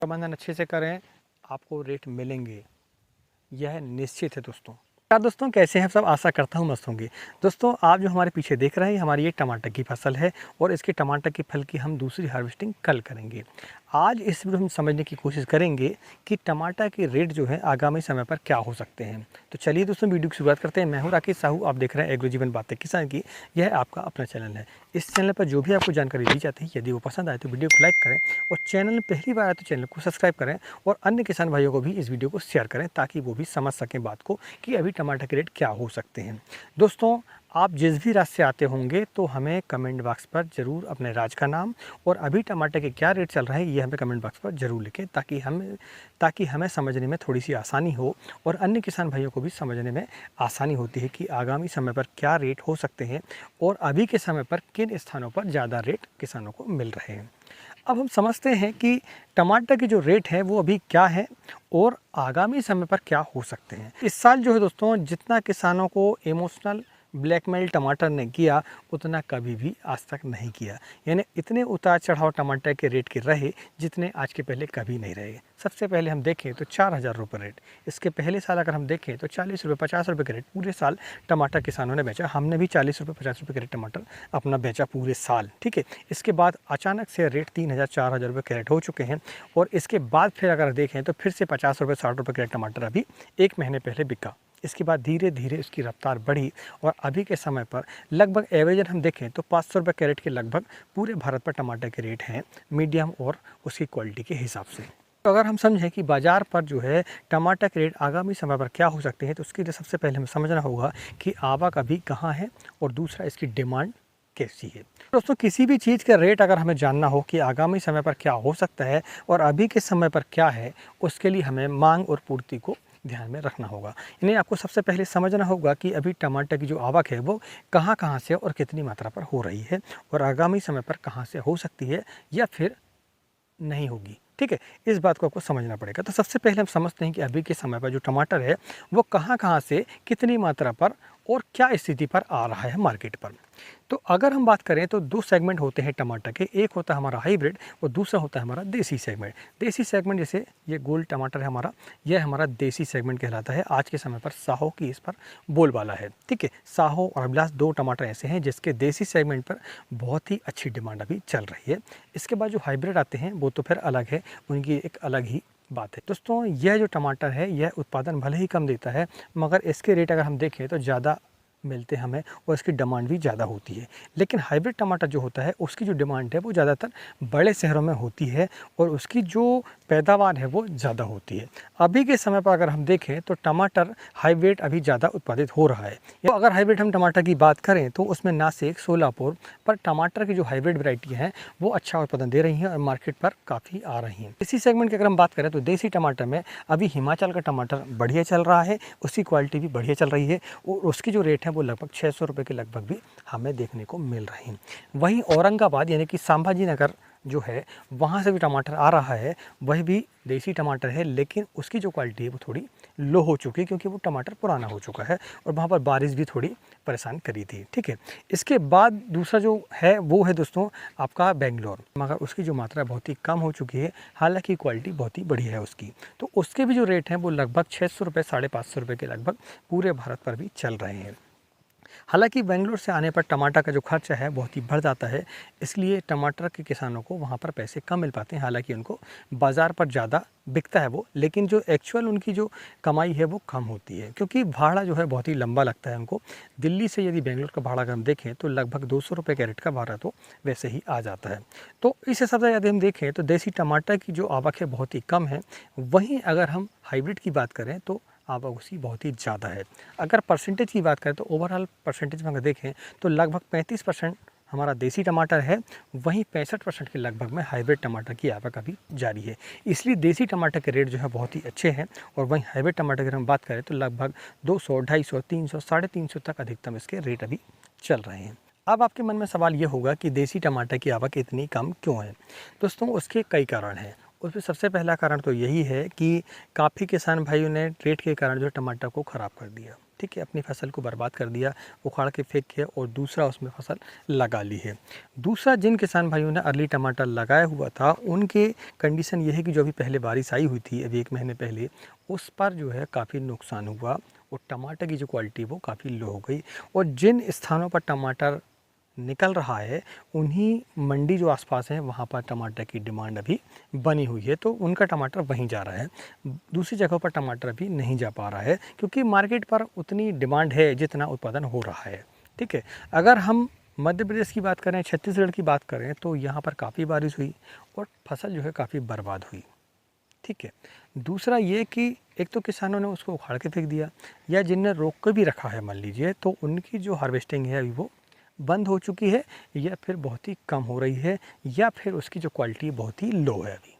प्रबंधन अच्छे से करें, आपको रेट मिलेंगे, यह निश्चित है दोस्तों। क्या दोस्तों, कैसे हैं सब? आशा करता हूँ मस्त होंगे। दोस्तों, आप जो हमारे पीछे देख रहे हैं, हमारी ये टमाटर की फसल है और इसके टमाटर की फल की हम दूसरी हार्वेस्टिंग कल करेंगे। आज इस वीडियो में हम समझने की कोशिश करेंगे कि टमाटर के रेट जो है आगामी समय पर क्या हो सकते हैं। तो चलिए दोस्तों, वीडियो की शुरुआत करते हैं। मैं हूँ राकेश साहू, आप देख रहे हैं एग्रो जीवन बातें किसान की। यह आपका अपना चैनल है। इस चैनल पर जो भी आपको जानकारी दी जाती है, यदि वो पसंद आए तो वीडियो को लाइक करें और चैनल में पहली बार आए तो चैनल को सब्सक्राइब करें और अन्य किसान भाइयों को भी इस वीडियो को शेयर करें ताकि वो भी समझ सकें बात को कि अभी टमाटर के रेट क्या हो सकते हैं। दोस्तों, आप जिस भी राज्य से आते होंगे तो हमें कमेंट बॉक्स पर ज़रूर अपने राज्य का नाम और अभी टमाटर के क्या रेट चल रहे हैं ये हमें कमेंट बॉक्स पर ज़रूर लिखें ताकि हमें समझने में थोड़ी सी आसानी हो और अन्य किसान भाइयों को भी समझने में आसानी होती है कि आगामी समय पर क्या रेट हो सकते हैं और अभी के समय पर किन स्थानों पर ज़्यादा रेट किसानों को मिल रहे हैं। अब हम समझते हैं कि टमाटर के जो रेट है वो अभी क्या है और आगामी समय पर क्या हो सकते हैं। इस साल जो है दोस्तों, जितना किसानों को इमोशनल ब्लैकमेल टमाटर ने किया उतना कभी भी आज तक नहीं किया। यानी इतने उतार चढ़ाव टमाटर के रेट के रहे जितने आज के पहले कभी नहीं रहे। सबसे पहले हम देखें तो 4,000 रुपये रेट, इसके पहले साल अगर हम देखें तो 40 रुपये 50 रुपये के रेट पूरे साल टमाटर किसानों ने बेचा। हमने भी 40 रुपये 50 रुपये के रेट टमाटर अपना बेचा पूरे साल, ठीक है। इसके बाद अचानक से रेट 3,000 4,000 रुपये के रेट हो चुके हैं और इसके बाद फिर अगर देखें तो फिर से 50 रुपये 60 रुपये के रेट टमाटर अभी एक महीने पहले बिका। इसके बाद धीरे धीरे इसकी रफ्तार बढ़ी और अभी के समय पर लगभग एवरेज हम देखें तो 500 रुपये कैरेट के लगभग पूरे भारत पर टमाटर के रेट हैं, मीडियम और उसकी क्वालिटी के हिसाब से। तो अगर हम समझें कि बाज़ार पर जो है टमाटर के रेट आगामी समय पर क्या हो सकते हैं तो उसके लिए सबसे पहले हमें समझना होगा कि आवक अभी कहाँ है और दूसरा इसकी डिमांड कैसी है। दोस्तों, किसी भी चीज़ का रेट अगर हमें जानना हो कि आगामी समय पर क्या हो सकता है और अभी के समय पर क्या है, उसके लिए हमें मांग और पूर्ति को ध्यान में रखना होगा। यानी आपको सबसे पहले समझना होगा कि अभी टमाटर की जो आवक है वो कहाँ से और कितनी मात्रा पर हो रही है और आगामी समय पर कहाँ से हो सकती है या फिर नहीं होगी, ठीक है। इस बात को आपको समझना पड़ेगा। तो सबसे पहले हम समझते हैं कि अभी के समय पर जो टमाटर है वो कहाँ से कितनी मात्रा पर और क्या स्थिति पर आ रहा है मार्केट पर। तो अगर हम बात करें तो दो सेगमेंट होते हैं टमाटर के, एक होता है हमारा हाइब्रिड और दूसरा होता है हमारा देसी सेगमेंट। देसी सेगमेंट जैसे ये गोल्ड टमाटर है हमारा, यह हमारा देसी सेगमेंट कहलाता है। आज के समय पर साहो की इस पर बोलबाला है, ठीक है। साहो और अभिलाष दो टमाटर ऐसे हैं जिसके देसी सेगमेंट पर बहुत ही अच्छी डिमांड अभी चल रही है। इसके बाद जो हाइब्रिड आते हैं वो तो फिर अलग है, उनकी एक अलग ही बात है। दोस्तों, यह जो टमाटर है यह उत्पादन भले ही कम देता है मगर इसके रेट अगर हम देखें तो ज़्यादा मिलते हैं हमें और इसकी डिमांड भी ज़्यादा होती है। लेकिन हाइब्रिड टमाटर जो होता है उसकी जो डिमांड है वो ज़्यादातर बड़े शहरों में होती है और उसकी जो पैदावार है वो ज़्यादा होती है। अभी के समय पर अगर हम देखें तो टमाटर हाइब्रिड अभी ज़्यादा उत्पादित हो रहा है। तो अगर हाइब्रिड हम टमाटर की बात करें तो उसमें नासिक सोलापुर पर टमाटर की जो हाइब्रिड वैरायटी हैं वो अच्छा उत्पादन दे रही हैं और मार्केट पर काफ़ी आ रही हैं। इसी सेगमेंट की अगर हम बात करें तो देसी टमाटर में अभी हिमाचल का टमाटर बढ़िया चल रहा है, उसकी क्वालिटी भी बढ़िया चल रही है और उसकी जो रेट है वो लगभग 600 रुपये के लगभग भी हमें देखने को मिल रहे हैं। वहीं औरंगाबाद यानी कि संभाजी नगर जो है वहाँ से भी टमाटर आ रहा है, वह भी देसी टमाटर है लेकिन उसकी जो क्वालिटी है वो थोड़ी लो हो चुकी है क्योंकि वो टमाटर पुराना हो चुका है और वहाँ पर बारिश भी थोड़ी परेशान करी थी, ठीक है। इसके बाद दूसरा जो है वो है दोस्तों आपका बेंगलोर, मगर उसकी जो मात्रा बहुत ही कम हो चुकी है, हालांकि क्वालिटी बहुत ही बढ़िया है उसकी। तो उसके भी जो रेट हैं वो लगभग 600 रुपये 550 रुपये के लगभग पूरे भारत पर भी चल रहे हैं। हालांकि बेंगलोर से आने पर टमाटर का जो खर्चा है बहुत ही बढ़ जाता है, इसलिए टमाटर के किसानों को वहाँ पर पैसे कम मिल पाते हैं। हालांकि उनको बाज़ार पर ज़्यादा बिकता है वो, लेकिन जो एक्चुअल उनकी जो कमाई है वो कम होती है क्योंकि भाड़ा जो है बहुत ही लंबा लगता है उनको। दिल्ली से यदि बेंगलोर का भाड़ा अगर हम देखें तो लगभग 200 रुपये कैरेट का भाड़ा तो वैसे ही आ जाता है। तो इस हिसाब से यदि हम देखें तो देसी टमाटर की जो आवक है बहुत ही कम है। वहीं अगर हम हाइब्रिड की बात करें तो आवक उसकी बहुत ही ज़्यादा है। अगर परसेंटेज की बात करें तो ओवरऑल परसेंटेज में अगर देखें तो लगभग 35% हमारा देसी टमाटर है, वहीं 65% के लगभग में हाइब्रिड टमाटर की आवक अभी जारी है। इसलिए देसी टमाटर के रेट जो है बहुत ही अच्छे हैं और वहीं हाइब्रिड टमाटर की अगर हम बात करें तो लगभग 200, 250, 300, 350 तक अधिकतम इसके रेट अभी चल रहे हैं। अब आपके मन में सवाल ये होगा कि देसी टमाटर की आवक इतनी कम क्यों है? दोस्तों, उसके कई कारण हैं उसमें सबसे पहला कारण तो यही है कि काफ़ी किसान भाइयों ने रेट के कारण जो है टमाटर को ख़राब कर दिया, ठीक है, अपनी फसल को बर्बाद कर दिया, उखाड़ के फेंक के और दूसरा उसमें फसल लगा ली है। दूसरा, जिन किसान भाइयों ने अर्ली टमाटर लगाया हुआ था उनके कंडीशन ये है कि जो अभी पहले बारिश आई हुई थी अभी 1 महीने पहले, उस पर जो है काफ़ी नुकसान हुआ और टमाटर की जो क्वालिटी वो काफ़ी लो हो गई। और जिन स्थानों पर टमाटर निकल रहा है उन्हीं मंडी जो आसपास हैं वहाँ पर टमाटर की डिमांड अभी बनी हुई है, तो उनका टमाटर वहीं जा रहा है। दूसरी जगहों पर टमाटर अभी नहीं जा पा रहा है क्योंकि मार्केट पर उतनी डिमांड है जितना उत्पादन हो रहा है, ठीक है। अगर हम मध्य प्रदेश की बात करें, छत्तीसगढ़ की बात करें, तो यहाँ पर काफ़ी बारिश हुई और फसल जो है काफ़ी बर्बाद हुई, ठीक है। दूसरा ये कि एक तो किसानों ने उसको उखाड़ के फेंक दिया, या जिनने रोक के भी रखा है मान लीजिए, तो उनकी जो हार्वेस्टिंग है अभी वो बंद हो चुकी है, या फिर बहुत ही कम हो रही है, या फिर उसकी जो क्वालिटी बहुत ही लो है अभी,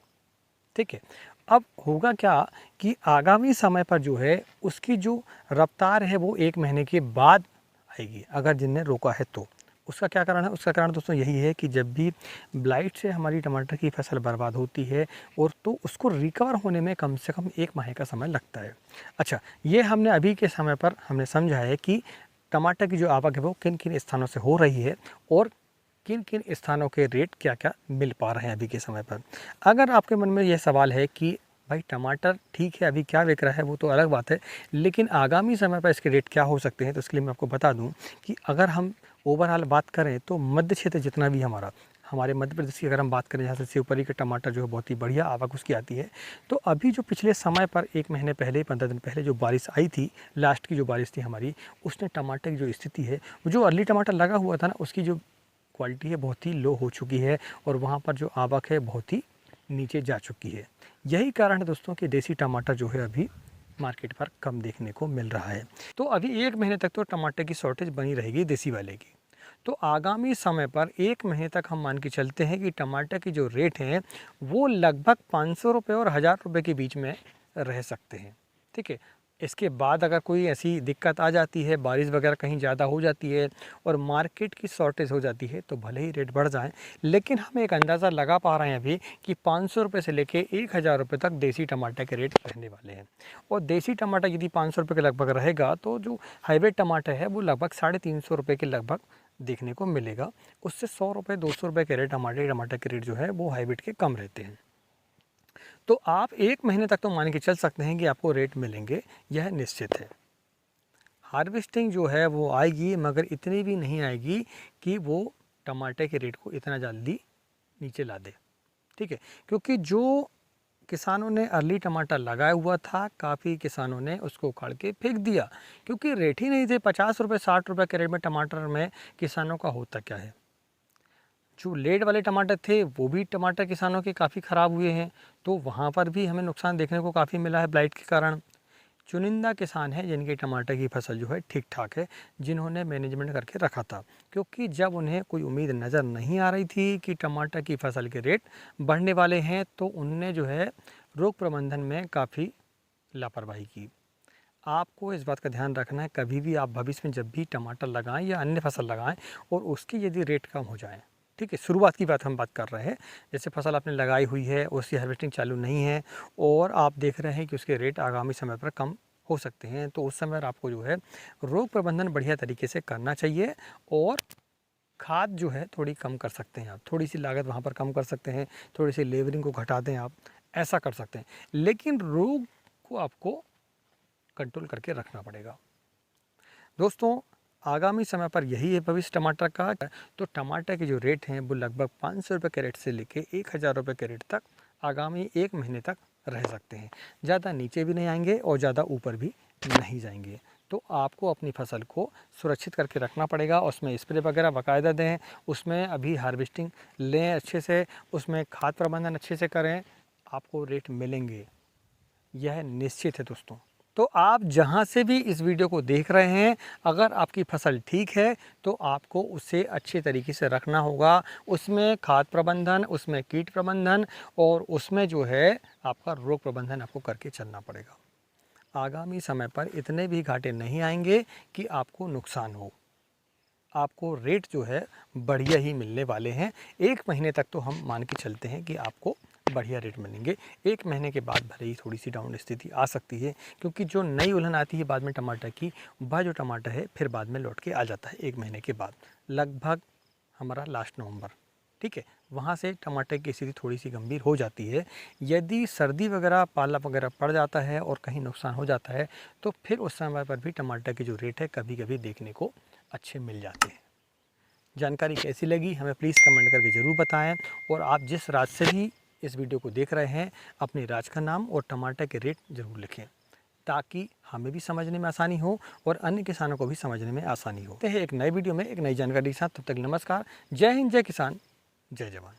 ठीक है। अब होगा क्या कि आगामी समय पर जो है उसकी जो रफ्तार है वो 1 महीने के बाद आएगी, अगर जिनने रोका है तो। उसका क्या कारण है? उसका कारण दोस्तों यही है कि जब भी ब्लाइट से हमारी टमाटर की फसल बर्बाद होती है और तो उसको रिकवर होने में कम से कम 1 माह का समय लगता है। अच्छा, ये हमने अभी के समय पर हमने समझा है कि टमाटर की जो आवक है वो किन किन स्थानों से हो रही है और किन किन स्थानों के रेट क्या क्या मिल पा रहे हैं अभी के समय पर। अगर आपके मन में यह सवाल है कि भाई टमाटर ठीक है अभी क्या बिक रहा है, वो तो अलग बात है, लेकिन आगामी समय पर इसके रेट क्या हो सकते हैं, तो इसके लिए मैं आपको बता दूं कि अगर हम ओवरऑल बात करें तो मध्य क्षेत्र जितना भी हमारे मध्य प्रदेश की अगर हम बात करें, जहाँ से शिवपुरी का टमाटर जो है बहुत ही बढ़िया आवक उसकी आती है, तो अभी जो पिछले समय पर 1 महीने पहले 15 दिन पहले जो बारिश आई थी, लास्ट की जो बारिश थी हमारी, उसने टमाटर की जो स्थिति है, जो अर्ली टमाटर लगा हुआ था ना, उसकी जो क्वालिटी है बहुत ही लो हो चुकी है और वहाँ पर जो आवक है बहुत ही नीचे जा चुकी है। यही कारण है दोस्तों कि देसी टमाटर जो है अभी मार्केट पर कम देखने को मिल रहा है। तो अभी 1 महीने तक तो टमाटर की शॉर्टेज बनी रहेगी देसी वाले की। तो आगामी समय पर 1 महीने तक हम मान के चलते हैं कि टमाटर की जो रेट हैं वो लगभग 500 रुपये और 1000 रुपये के बीच में रह सकते हैं, ठीक है। इसके बाद अगर कोई ऐसी दिक्कत आ जाती है, बारिश वगैरह कहीं ज़्यादा हो जाती है और मार्केट की शॉर्टेज हो जाती है, तो भले ही रेट बढ़ जाएँ, लेकिन हम एक अंदाज़ा लगा पा रहे हैं अभी कि 500 रुपये से लेके 1000 रुपये तक देसी टमाटर के रेट रहने वाले हैं। और देसी टमाटर यदि 500 रुपये के लगभग रहेगा तो जो हाइब्रिड टमाटर है वो लगभग 350 रुपये के लगभग देखने को मिलेगा। उससे 100 रुपये 200 रुपये के रेट टमाटर के रेट जो है वो हाइब्रिड के कम रहते हैं। तो आप 1 महीने तक तो मान के चल सकते हैं कि आपको रेट मिलेंगे, यह निश्चित है। हार्वेस्टिंग जो है वो आएगी, मगर इतनी भी नहीं आएगी कि वो टमाटर के रेट को इतना जल्दी नीचे ला दे, ठीक है। क्योंकि जो किसानों ने अर्ली टमाटर लगाया हुआ था, काफ़ी किसानों ने उसको उखाड़ के फेंक दिया क्योंकि रेट ही नहीं थे। 50 रुपये 60 रुपये के रेट में टमाटर में किसानों का होता क्या है। जो लेट वाले टमाटर थे वो भी टमाटर किसानों के काफ़ी ख़राब हुए हैं, तो वहाँ पर भी हमें नुकसान देखने को काफ़ी मिला है ब्लाइट के कारण। चुनिंदा किसान हैं जिनके टमाटर की फसल जो है ठीक ठाक है, जिन्होंने मैनेजमेंट करके रखा था, क्योंकि जब उन्हें कोई उम्मीद नज़र नहीं आ रही थी कि टमाटर की फसल के रेट बढ़ने वाले हैं, तो उनने जो है रोग प्रबंधन में काफ़ी लापरवाही की। आपको इस बात का ध्यान रखना है, कभी भी आप भविष्य में जब भी टमाटर लगाएं या अन्य फसल लगाएं और उसकी यदि रेट कम हो जाए, ठीक है, शुरुआत की बात हम बात कर रहे हैं, जैसे फसल आपने लगाई हुई है, उसकी हार्वेस्टिंग चालू नहीं है और आप देख रहे हैं कि उसके रेट आगामी समय पर कम हो सकते हैं, तो उस समय आपको जो है रोग प्रबंधन बढ़िया तरीके से करना चाहिए और खाद जो है थोड़ी कम कर सकते हैं आप, थोड़ी सी लागत वहाँ पर कम कर सकते हैं, थोड़ी सी लेबरिंग को घटा दें आप, ऐसा कर सकते हैं, लेकिन रोग को आपको कंट्रोल करके रखना पड़ेगा। दोस्तों, आगामी समय पर यही है भविष्य टमाटर का। तो टमाटर के जो रेट हैं वो लगभग 500 रुपये के रेट से लेके 1000 रुपये के रेट तक आगामी 1 महीने तक रह सकते हैं। ज़्यादा नीचे भी नहीं आएंगे और ज़्यादा ऊपर भी नहीं जाएंगे। तो आपको अपनी फसल को सुरक्षित करके रखना पड़ेगा, उसमें स्प्रे वगैरह बाकायदा दें, उसमें अभी हार्वेस्टिंग लें अच्छे से, उसमें खाद प्रबंधन अच्छे से करें, आपको रेट मिलेंगे, यह निश्चित है दोस्तों। तो आप जहाँ से भी इस वीडियो को देख रहे हैं, अगर आपकी फसल ठीक है तो आपको उसे अच्छे तरीके से रखना होगा, उसमें खाद प्रबंधन, उसमें कीट प्रबंधन और उसमें जो है आपका रोग प्रबंधन आपको करके चलना पड़ेगा। आगामी समय पर इतने भी घाटे नहीं आएंगे कि आपको नुकसान हो, आपको रेट जो है बढ़िया ही मिलने वाले हैं। 1 महीने तक तो हम मान के चलते हैं कि आपको बढ़िया रेट मिलेंगे। 1 महीने के बाद भले ही थोड़ी सी डाउन स्थिति आ सकती है, क्योंकि जो नई उलहन आती है बाद में टमाटर की, वह जो टमाटर है फिर बाद में लौट के आ जाता है 1 महीने के बाद, लगभग हमारा लास्ट नवंबर, ठीक है। वहाँ से टमाटर की स्थिति थोड़ी सी गंभीर हो जाती है। यदि सर्दी वगैरह, पाला वगैरह पड़ जाता है और कहीं नुकसान हो जाता है, तो फिर उस समय पर भी टमाटर के जो रेट है कभी कभी देखने को अच्छे मिल जाते हैं। जानकारी कैसी लगी हमें प्लीज़ कमेंट करके ज़रूर बताएं, और आप जिस राज्य से भी इस वीडियो को देख रहे हैं अपने राज्य का नाम और टमाटर के रेट ज़रूर लिखें, ताकि हमें भी समझने में आसानी हो और अन्य किसानों को भी समझने में आसानी हो। तो एक नए वीडियो में एक नई जानकारी के साथ, तब तक नमस्कार। जय हिंद, जय किसान, जय जवान।